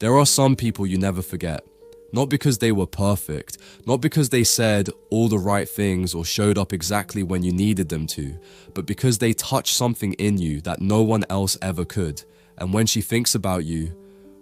There are some people you never forget. Not because they were perfect, not because they said all the right things or showed up exactly when you needed them to, but because they touched something in you that no one else ever could. And when she thinks about you,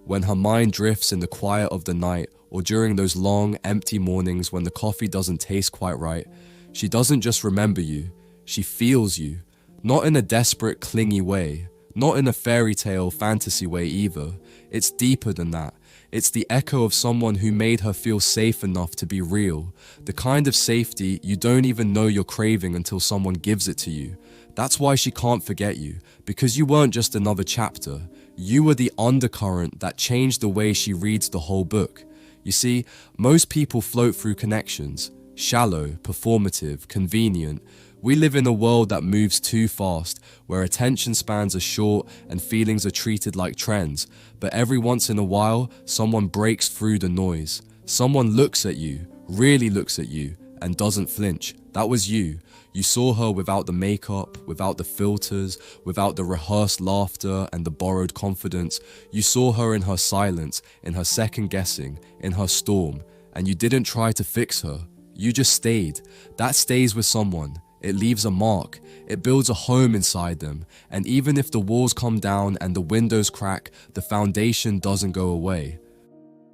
when her mind drifts in the quiet of the night or during those long, empty mornings when the coffee doesn't taste quite right, she doesn't just remember you, she feels you. Not in a desperate, clingy way, not in a fairy tale fantasy way either. It's deeper than that. It's the echo of someone who made her feel safe enough to be real. The kind of safety you don't even know you're craving until someone gives it to you. That's why she can't forget you, because you weren't just another chapter. You were the undercurrent that changed the way she reads the whole book. You see, most people float through connections. Shallow, performative, convenient. We live in a world that moves too fast, where attention spans are short and feelings are treated like trends. But every once in a while, someone breaks through the noise. Someone looks at you, really looks at you, and doesn't flinch. That was you. You saw her without the makeup, without the filters, without the rehearsed laughter and the borrowed confidence. You saw her in her silence, in her second guessing, in her storm. And you didn't try to fix her. You just stayed. That stays with someone. It leaves a mark. It builds a home inside them. And even if the walls come down and the windows crack, the foundation doesn't go away.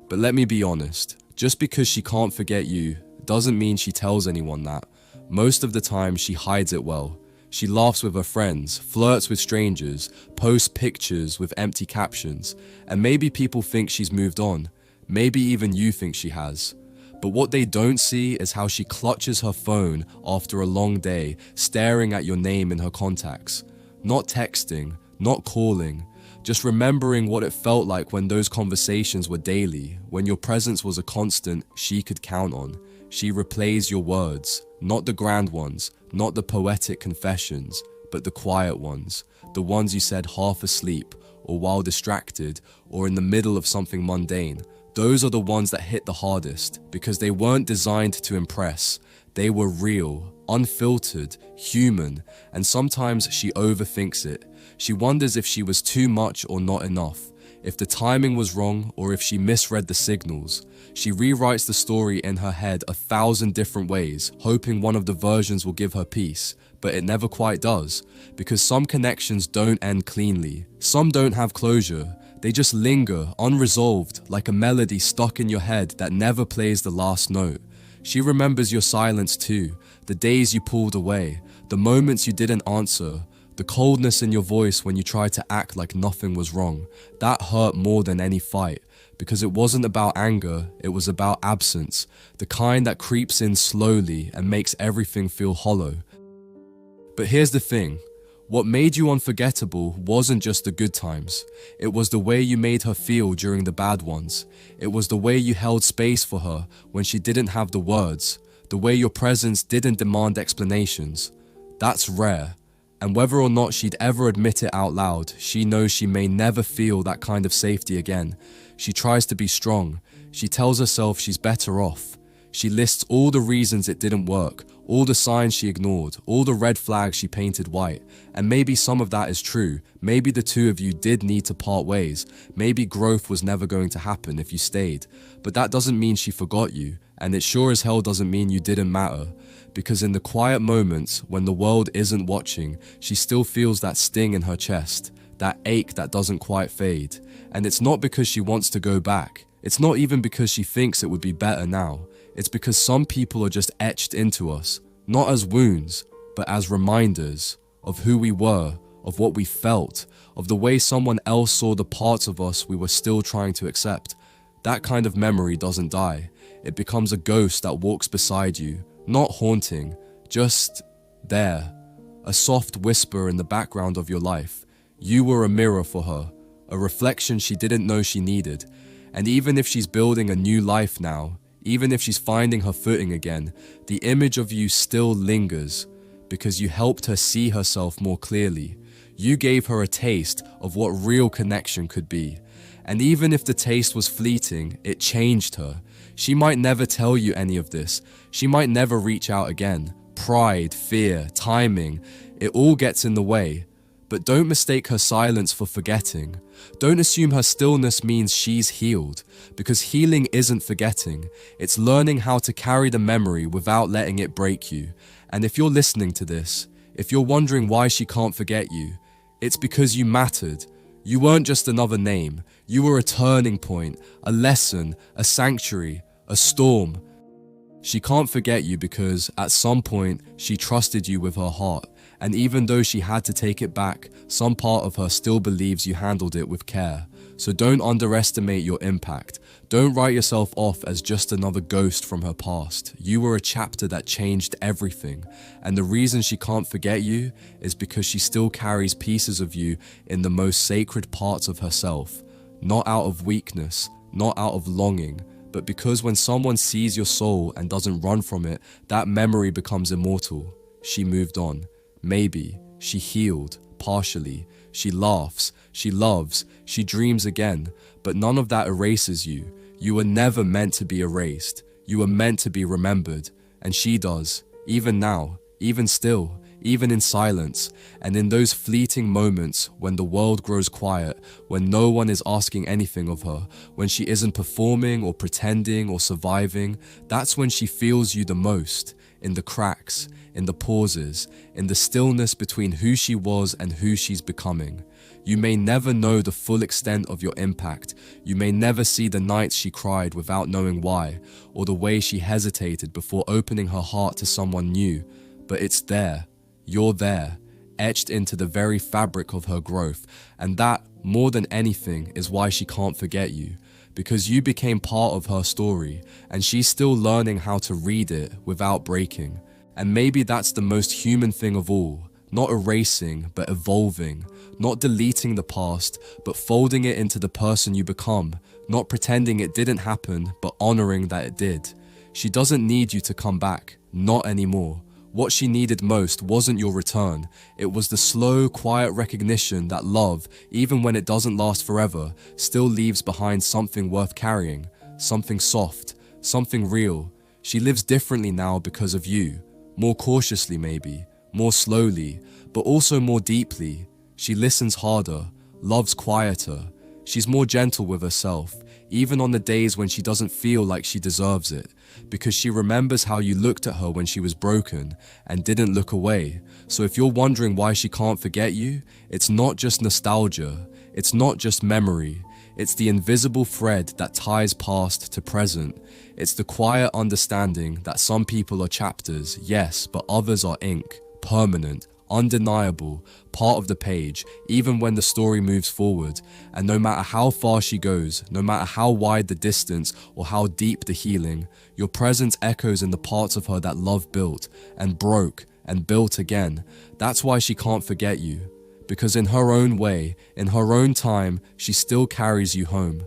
But let me be honest. Just because she can't forget you doesn't mean she tells anyone that. Most of the time, she hides it well. She laughs with her friends, flirts with strangers, posts pictures with empty captions. And maybe people think she's moved on. Maybe even you think she has. But what they don't see is how she clutches her phone after a long day, staring at your name in her contacts. Not texting, not calling, just remembering what it felt like when those conversations were daily, when your presence was a constant she could count on. She replays your words, not the grand ones, not the poetic confessions, but the quiet ones, the ones you said half asleep, or while distracted, or in the middle of something mundane. Those are the ones that hit the hardest, because they weren't designed to impress. They were real, unfiltered, human, and sometimes she overthinks it. She wonders if she was too much or not enough, if the timing was wrong or if she misread the signals. She rewrites the story in her head 1,000 different ways, hoping one of the versions will give her peace. But it never quite does, because some connections don't end cleanly. Some don't have closure. They just linger, unresolved, like a melody stuck in your head that never plays the last note. She remembers your silence too, the days you pulled away, the moments you didn't answer, the coldness in your voice when you tried to act like nothing was wrong. That hurt more than any fight, because it wasn't about anger, it was about absence, the kind that creeps in slowly and makes everything feel hollow. But here's the thing. What made you unforgettable wasn't just the good times. It was the way you made her feel during the bad ones. It was the way you held space for her when she didn't have the words. The way your presence didn't demand explanations. That's rare. And whether or not she'd ever admit it out loud, she knows she may never feel that kind of safety again. She tries to be strong. She tells herself she's better off. She lists all the reasons it didn't work, all the signs she ignored, all the red flags she painted white. And maybe some of that is true. Maybe the two of you did need to part ways. Maybe growth was never going to happen if you stayed. But that doesn't mean she forgot you. And it sure as hell doesn't mean you didn't matter. Because in the quiet moments, when the world isn't watching, she still feels that sting in her chest, that ache that doesn't quite fade. And it's not because she wants to go back. It's not even because she thinks it would be better now. It's because some people are just etched into us, not as wounds, but as reminders of who we were, of what we felt, of the way someone else saw the parts of us we were still trying to accept. That kind of memory doesn't die. It becomes a ghost that walks beside you, not haunting, just there. A soft whisper in the background of your life. You were a mirror for her, a reflection she didn't know she needed. And even if she's building a new life now, even if she's finding her footing again, the image of you still lingers because you helped her see herself more clearly. You gave her a taste of what real connection could be. And even if the taste was fleeting, it changed her. She might never tell you any of this. She might never reach out again. Pride, fear, timing, it all gets in the way. But don't mistake her silence for forgetting. Don't assume her stillness means she's healed, because healing isn't forgetting. It's learning how to carry the memory without letting it break you. And if you're listening to this, if you're wondering why she can't forget you, it's because you mattered. You weren't just another name. You were a turning point, a lesson, a sanctuary, a storm. She can't forget you because at some point she trusted you with her heart, and even though she had to take it back, some part of her still believes you handled it with care. So don't underestimate your impact. Don't write yourself off as just another ghost from her past. You were a chapter that changed everything, and the reason she can't forget you is because she still carries pieces of you in the most sacred parts of herself, not out of weakness, not out of longing, but because when someone sees your soul and doesn't run from it, that memory becomes immortal. She moved on. Maybe. She healed, partially. She laughs. She loves. She dreams again. But none of that erases you. You were never meant to be erased. You were meant to be remembered. And she does. Even now. Even still. Even in silence, and in those fleeting moments when the world grows quiet, when no one is asking anything of her, when she isn't performing or pretending or surviving, that's when she feels you the most, in the cracks, in the pauses, in the stillness between who she was and who she's becoming. You may never know the full extent of your impact. You may never see the nights she cried without knowing why, or the way she hesitated before opening her heart to someone new, but it's there. You're there, etched into the very fabric of her growth, and that, more than anything, is why she can't forget you, because you became part of her story, and she's still learning how to read it without breaking. And maybe that's the most human thing of all, not erasing, but evolving, not deleting the past, but folding it into the person you become, not pretending it didn't happen, but honoring that it did. She doesn't need you to come back, not anymore. What she needed most wasn't your return. It was the slow, quiet recognition that love, even when it doesn't last forever, still leaves behind something worth carrying, something soft, something real. She lives differently now because of you, more cautiously maybe, more slowly, but also more deeply. She listens harder, loves quieter. She's more gentle with herself, even on the days when she doesn't feel like she deserves it, because she remembers how you looked at her when she was broken and didn't look away. So if you're wondering why she can't forget you, it's not just nostalgia, it's not just memory, it's the invisible thread that ties past to present. It's the quiet understanding that some people are chapters, yes, but others are ink, permanent, undeniable, part of the page, even when the story moves forward. And no matter how far she goes, no matter how wide the distance or how deep the healing, your presence echoes in the parts of her that love built and broke and built again. That's why she can't forget you, because in her own way, in her own time, she still carries you home.